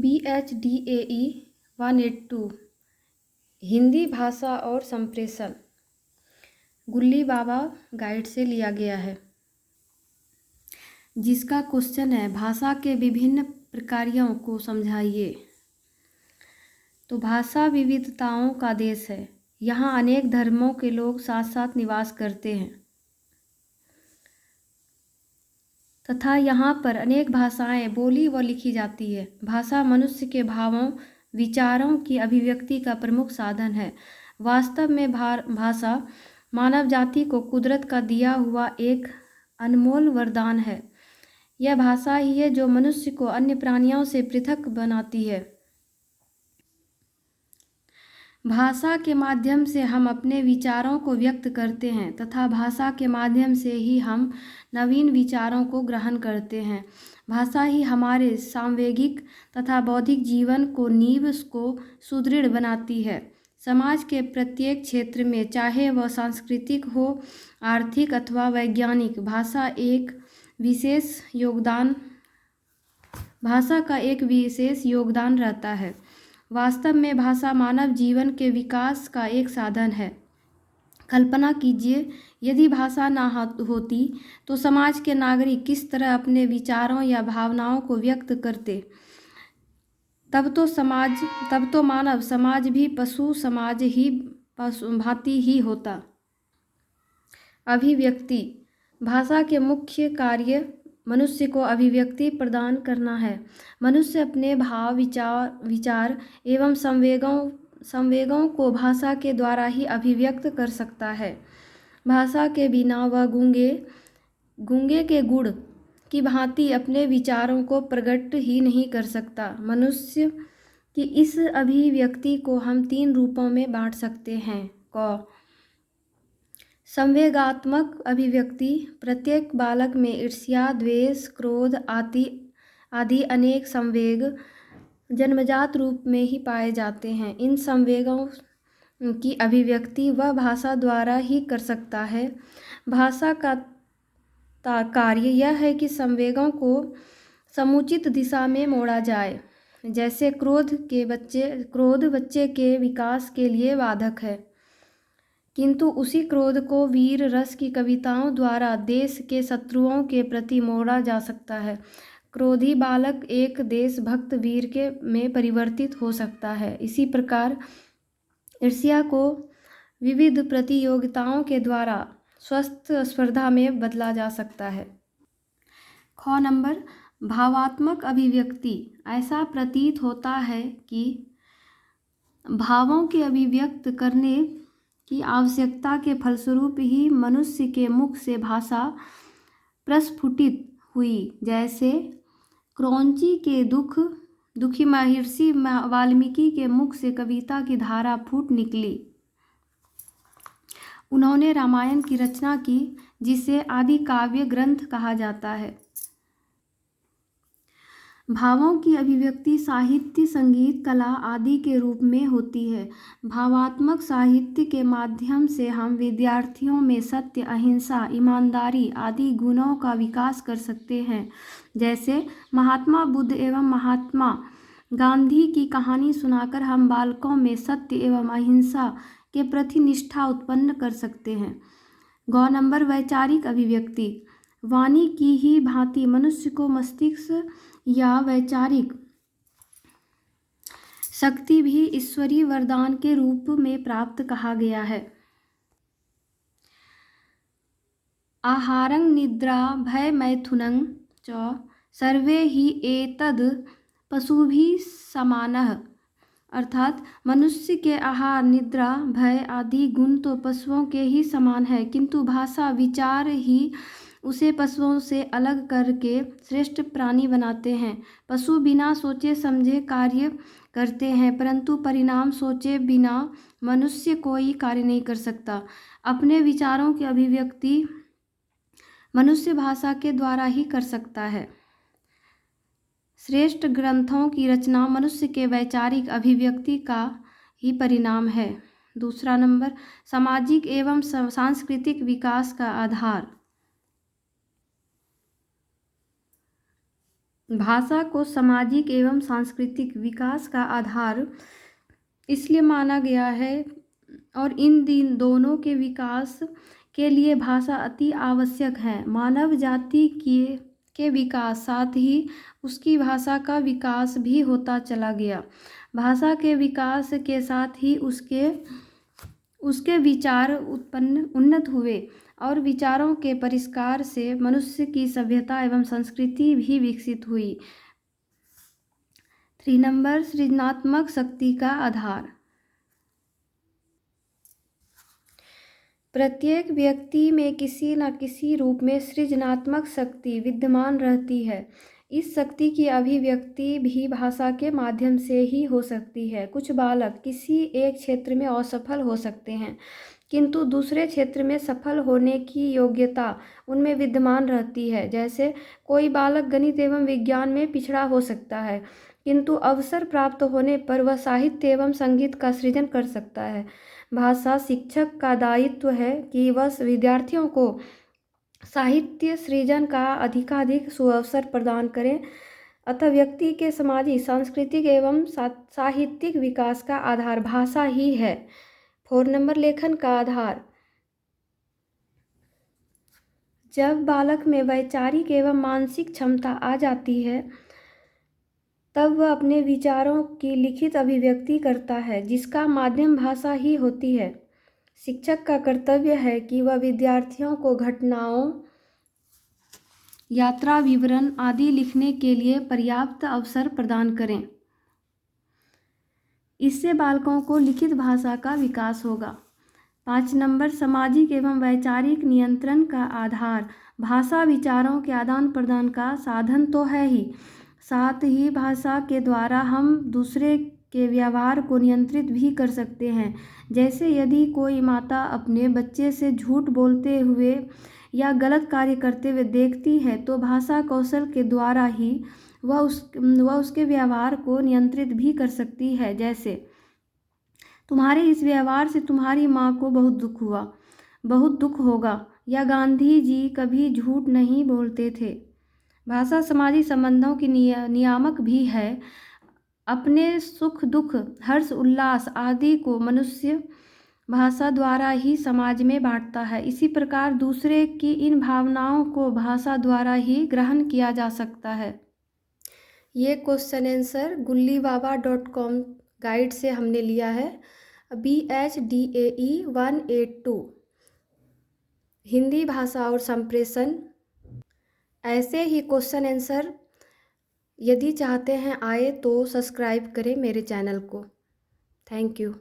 BHDAE 182 Hindi भाषा और संप्रेषण गुल्ली बाबा गाइड से लिया गया है, जिसका क्वेश्चन है भाषा के विभिन्न प्रकारों को समझाइए। तो भाषा विविधताओं का देश है। यहाँ अनेक धर्मों के लोग साथ साथ निवास करते हैं तथा यहाँ पर अनेक भाषाएं बोली व लिखी जाती है। भाषा मनुष्य के भावों विचारों की अभिव्यक्ति का प्रमुख साधन है। वास्तव में भाषा मानव जाति को कुदरत का दिया हुआ एक अनमोल वरदान है। यह भाषा ही है जो मनुष्य को अन्य प्राणियों से पृथक बनाती है। भाषा के माध्यम से हम अपने विचारों को व्यक्त करते हैं तथा भाषा के माध्यम से ही हम नवीन विचारों को ग्रहण करते हैं। भाषा ही हमारे सांवेगिक तथा बौद्धिक जीवन को नींव को सुदृढ़ बनाती है। समाज के प्रत्येक क्षेत्र में, चाहे वह सांस्कृतिक हो, आर्थिक अथवा वैज्ञानिक, भाषा का एक विशेष योगदान रहता है। वास्तव में भाषा मानव जीवन के विकास का एक साधन है। कल्पना कीजिए, यदि भाषा ना होती तो समाज के नागरिक किस तरह अपने विचारों या भावनाओं को व्यक्त करते। तब तो मानव समाज भी पशु समाज ही भांति ही होता। अभिव्यक्ति। भाषा के मुख्य कार्य मनुष्य को अभिव्यक्ति प्रदान करना है। मनुष्य अपने भाव विचार एवं संवेगों को भाषा के द्वारा ही अभिव्यक्त कर सकता है। भाषा के बिना वह गूंगे के गुड़ की भांति अपने विचारों को प्रकट ही नहीं कर सकता। मनुष्य की इस अभिव्यक्ति को हम 3 रूपों में बांट सकते हैं। संवेगात्मक अभिव्यक्ति। प्रत्येक बालक में ईर्ष्या, द्वेष, क्रोध आदि अनेक संवेग जन्मजात रूप में ही पाए जाते हैं। इन संवेगों की अभिव्यक्ति वह भाषा द्वारा ही कर सकता है। भाषा का कार्य यह है कि संवेगों को समुचित दिशा में मोड़ा जाए। जैसे क्रोध बच्चे के विकास के लिए बाधक है, किंतु उसी क्रोध को वीर रस की कविताओं द्वारा देश के शत्रुओं के प्रति मोड़ा जा सकता है। क्रोधी बालक एक देशभक्त वीर में परिवर्तित हो सकता है। इसी प्रकार ईर्ष्या को विविध प्रतियोगिताओं के द्वारा स्वस्थ स्पर्धा में बदला जा सकता है। नंबर भावात्मक अभिव्यक्ति। ऐसा प्रतीत होता है कि भावों के अभिव्यक्त करने की आवश्यकता के फलस्वरूप ही मनुष्य के मुख से भाषा प्रस्फुटित हुई। जैसे क्रौंची के दुखी महर्षि वाल्मीकि के मुख से कविता की धारा फूट निकली। उन्होंने रामायण की रचना की, जिसे आदि काव्य ग्रंथ कहा जाता है। भावों की अभिव्यक्ति साहित्य, संगीत, कला आदि के रूप में होती है। भावात्मक साहित्य के माध्यम से हम विद्यार्थियों में सत्य, अहिंसा, ईमानदारी आदि गुणों का विकास कर सकते हैं। जैसे महात्मा बुद्ध एवं महात्मा गांधी की कहानी सुनाकर हम बालकों में सत्य एवं अहिंसा के प्रति निष्ठा उत्पन्न कर सकते हैं। नंबर वैचारिक अभिव्यक्ति। वाणी की ही भांति मनुष्य को मस्तिष्क या वैचारिक शक्ति भी ईश्वरीय वरदान के रूप में प्राप्त कहा गया है। आहारं निद्रा भय मैथुनं च सर्वे ही एतद् पशुभिः समानः। अर्थात मनुष्य के आहार, निद्रा, भय आदि गुण तो पशुओं के ही समान है, किंतु भाषा विचार ही उसे पशुओं से अलग करके श्रेष्ठ प्राणी बनाते हैं। पशु बिना सोचे समझे कार्य करते हैं, परंतु परिणाम सोचे बिना मनुष्य कोई कार्य नहीं कर सकता। अपने विचारों की अभिव्यक्ति मनुष्य भाषा के द्वारा ही कर सकता है। श्रेष्ठ ग्रंथों की रचना मनुष्य के वैचारिक अभिव्यक्ति का ही परिणाम है। दूसरा नंबर सामाजिक एवं सांस्कृतिक विकास का आधार। भाषा को सामाजिक एवं सांस्कृतिक विकास का आधार इसलिए माना गया है और इन दोनों के विकास के लिए भाषा अति आवश्यक है। मानव जाति के विकास साथ ही उसकी भाषा का विकास भी होता चला गया। भाषा के विकास के साथ ही उसके विचार उन्नत हुए और विचारों के परिष्कार से मनुष्य की सभ्यता एवं संस्कृति भी विकसित हुई। 3 नंबर, सृजनात्मक शक्ति का आधार। प्रत्येक व्यक्ति में किसी न किसी रूप में सृजनात्मक शक्ति विद्यमान रहती है। इस शक्ति की अभिव्यक्ति भी भाषा के माध्यम से ही हो सकती है। कुछ बालक किसी एक क्षेत्र में असफल हो सकते हैं, किंतु दूसरे क्षेत्र में सफल होने की योग्यता उनमें विद्यमान रहती है। जैसे कोई बालक गणित एवं विज्ञान में पिछड़ा हो सकता है, किंतु अवसर प्राप्त होने पर वह साहित्य एवं संगीत का सृजन कर सकता है। भाषा शिक्षक का दायित्व है कि वह विद्यार्थियों को साहित्य सृजन का अधिकाधिक सुअवसर प्रदान करें। अतः व्यक्ति के सामाजिक, सांस्कृतिक एवं साहित्यिक विकास का आधार भाषा ही है। 4 नंबर, लेखन का आधार। जब बालक में वैचारिक एवं मानसिक क्षमता आ जाती है तब वह अपने विचारों की लिखित अभिव्यक्ति करता है, जिसका माध्यम भाषा ही होती है। शिक्षक का कर्तव्य है कि वह विद्यार्थियों को घटनाओं, यात्रा विवरण आदि लिखने के लिए पर्याप्त अवसर प्रदान करें। इससे बालकों को लिखित भाषा का विकास होगा। 5 नंबर, सामाजिक एवं वैचारिक नियंत्रण का आधार। भाषा विचारों के आदान प्रदान का साधन तो है ही, साथ ही भाषा के द्वारा हम दूसरे के व्यवहार को नियंत्रित भी कर सकते हैं। जैसे यदि कोई माता अपने बच्चे से झूठ बोलते हुए या गलत कार्य करते हुए देखती है तो भाषा कौशल के द्वारा ही वह उसके व्यवहार को नियंत्रित भी कर सकती है। जैसे, तुम्हारे इस व्यवहार से तुम्हारी माँ को बहुत दुख हुआ, बहुत दुख होगा, या गांधी जी कभी झूठ नहीं बोलते थे। भाषा सामाजिक संबंधों की नियामक भी है। अपने सुख दुख, हर्ष उल्लास आदि को मनुष्य भाषा द्वारा ही समाज में बांटता है। इसी प्रकार दूसरे की इन भावनाओं को भाषा द्वारा ही ग्रहण किया जा सकता है। ये क्वेश्चन आंसर gullibaба.com गाइड से हमने लिया है। BHDAE 182 हिंदी भाषा और संप्रेषण। ऐसे ही क्वेश्चन आंसर यदि चाहते हैं आए तो सब्सक्राइब करें मेरे चैनल को। Thank you.